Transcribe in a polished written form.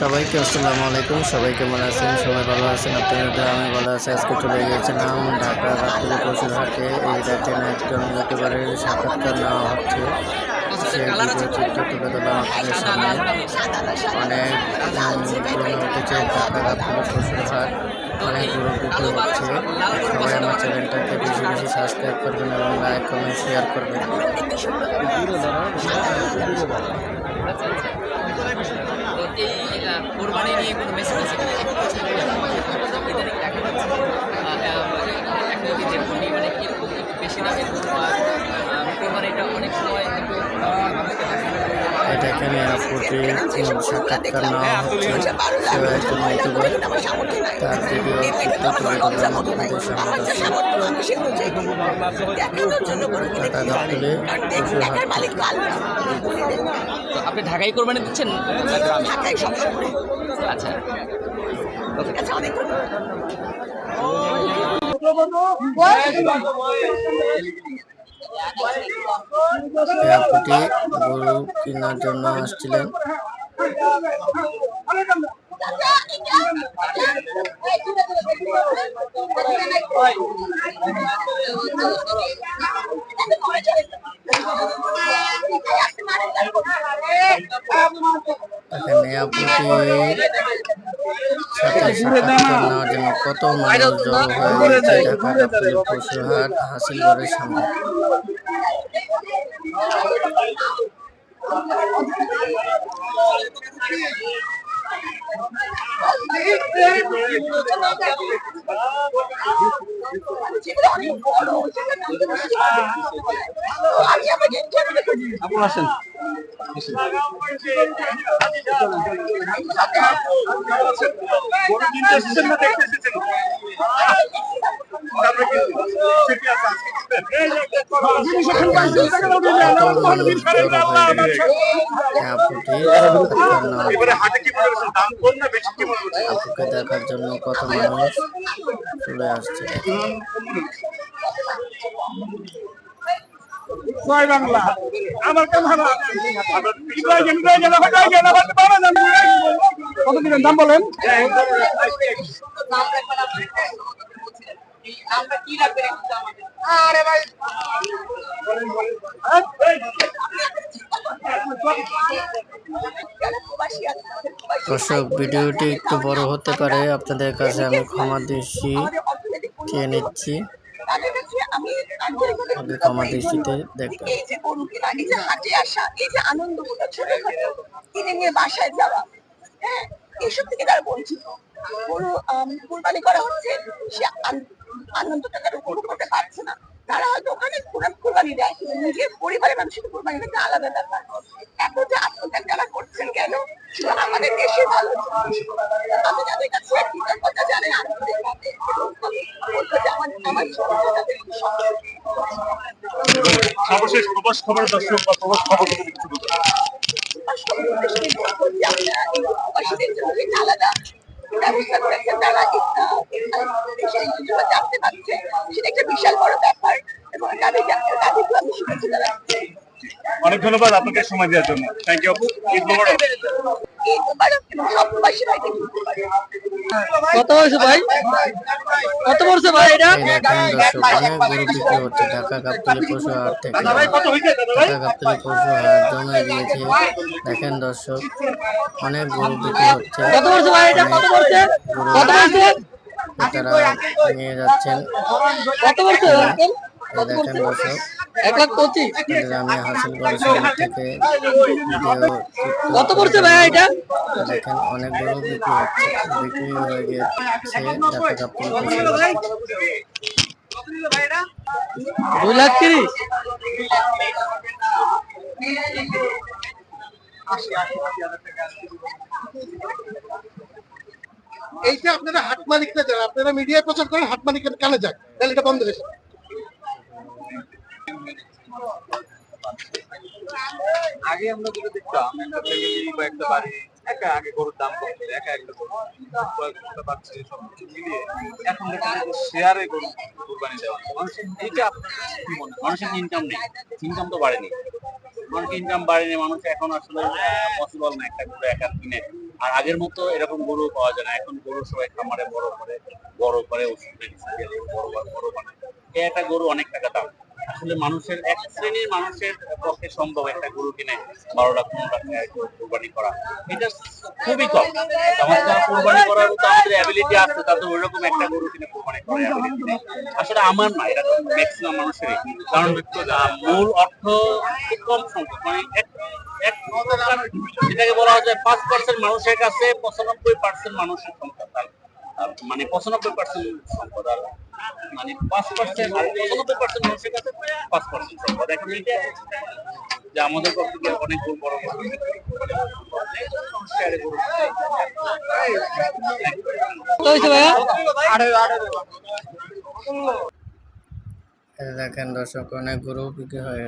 সবাইকে আসসালামু আলাইকুম। সবাই কেমন আছেন? সবাই ভালো আছেন? আপনাদের আমি ভালো আছি। আজকে চলে গিয়েছিলাম ঢাকা গাবতলী পশুর হাটে। এই দেখেন একজন ইউটিউবারের সাক্ষাৎকার নেওয়া হচ্ছে। সেই ভিডিও চিত্র তুলে ধরলাম আপনাদের সামনে। অনেক জমে উঠেছে ঢাকা গাবতলী পশুর হাট। অনেক গরু বিক্রি হচ্ছে। সবাই আমার চ্যানেলটাকে বেশি বেশি সাবস্ক্রাইব করবেন এবং লাইক কমেন্ট শেয়ার করবেন। এই কোরবানি নিয়ে কোনো মেসেজ আছে কিনা ইদানিং দেখা যাচ্ছে মানে কিরকম একটু বেশি দামের কোরবানিটা অনেক সময় কিন্তু এটা এখানে প্রতি সাক্ষাৎকার নেওয়া হচ্ছে। সেও একজন ইউটিউবার, তার ভিডিও চিত্র তুলে ধরলাম আপনাদের সামনে। ঢাকা গাবতলী পশুর হাট। তো আপনি ঢাকায় কোরবানি দিচ্ছেন? আচ্ছা আপুটি গরু কেনার জন্য আসছিলেন। এখানে আপুটি সাথে সাক্ষাৎকার নেওয়ার জন্য কত মানুষ জড়ো হয়ে গেছে ঢাকা গাবতলী পশুর হাট হাসিলগড়ের সামনে। আসেন আপুকে দেখার জন্য কত মানুষ চলে আসছে। জয় বাংলা। আমার কত দিবেন দাম বলেন? দর্শক, ভিডিওটি একটু বড় হতে পারে, আপনাদের কাছে আমি ক্ষমা দৃষ্টি চেয়ে নিচ্ছি। ক্ষমা দৃষ্টিতে দেখবেন। এই যে গরু কেনা, এই যে হাটে আসা, এই যে আনন্দগুলো ছোটখাটো কিনে নিয়ে বাসায় যাওয়া, হ্যাঁ, এইসব থেকে তারা বঞ্চিত। গরু কুরবানি করা হচ্ছে, সে আনন্দটা তারা উপভোগ করতে পারছে না। তারা হয়তো ওখানে কুরবানি দেয়, কিন্তু নিজের পরিবারের মানুষের কুরবানি একটা আলাদা ব্যাপার। এত যে আত্মত্যাগ তারা করছেন কেন? শুধু আমাদের দেশে ভালো। আমি তাদের কাছে কৃতজ্ঞতা জানাই আন্তরিকভাবে এবং বলবো যে আমার ছোট তাদের সর্বশেষ প্রবাস খবর দর্শক বা প্রবাস খবর আলাদা ব্যবস্থা করেছেন, তারা জানতে পারছে, সেটা একটা বিশাল বড় ব্যাপার এবং তাদেরকে আমি শুনেছি তারা। অনেক ধন্যবাদ আপনাকে সময় দেওয়ার জন্য। থ্যাংক ইউ আপু। ঈদ মোবারক। ঈদ মোবারক এবং সব প্রবাসী ভাইকে কত হয়েছে ভাই? কত পড়ছে ভাই এটা? দেখেন দর্শক, অনেক গরু বিক্রি হচ্ছে ঢাকা গাবতলী পশুর হাট থেকে। ঢাকা গাবতলী পশুর হাট জমে গিয়েছে। দেখেন দর্শক, অনেক গরু বিক্রি হচ্ছে। কত পড়ছে ভাই এটা? কত পড়ছে? কত পড়ছে? তারা নিয়ে যাচ্ছেন। কত পড়ছে? দেখেন দর্শক, 1,25,000। আমি হাসিলগড় শহর থেকে ভিডিও কত পড়ছে ভাই এটা? দেখেন অনেক গরু বিক্রি হয়ে গেছে ঢাকা গাবতলী পশুর হাট। 2,30,000। এইটা আপনারা হাট মালিকরা যারা আপনারা মিডিয়ায় প্রচার করেন, হাট মালিকের কানে যাক, তাহলে এটা বন্ধ হয়েছে। আগে আমরা যেটা দেখতাম একটা ফ্যামিলি বা একটা বাড়ি একা আগে গরুর দাম কম ছিল, একা একটা গরু কয়েক ঘন্টা পাচ্ছে সবকিছু মিলিয়ে। এখন দেখেন শেয়ারে গরু কুরবানি দেওয়া মানুষের, এইটা আপনার কি মনে হয়? মানুষের ইনকাম নেই, ইনকাম তো বাড়েনি, মানুষের ইনকাম বাড়েনি, মানুষ এখন আসলে পসিবল না একটা গরু একা কিনে আর আগের মতো এরকম গরু পাওয়া যায় না। এখন গরু সবাই খামারে বড় করে ওষুধ মেডিসিন দিয়ে বড় বানায়। এই একটা গরু অনেক টাকা দাম। আসলে মানুষের এক শ্রেণীর মানুষের পক্ষে সম্ভব একটা গরু কিনে 12 লাখ 15 লাখ টাকায় কোরবানি করা, এটা খুবই কম। আমাদের যারা কোরবানি করার মতো আমাদের অ্যাবিলিটি আছে, তাদের ওইরকম একটা গরু কিনে কোরবানি করার অ্যাবিলিটি নেই। আসলে আমার না, এটা ম্যাক্সিমাম মানুষেরই। কারণ মূল অর্থ খুব কম সংখ্যক, মানে এক যেটাকে বলা হয় 5% মানুষের কাছে 95% মানুষের সম্পদ, মানে 95% সম্পদ, আর মানে 5% 95% মানুষের কাছে 5% সম্পদ। এখন এটা যে আমাদের পক্ষে অনেক বড় শেয়ারে গরু দেখেন দর্শক, অনেক গরু বিক্রি হয়।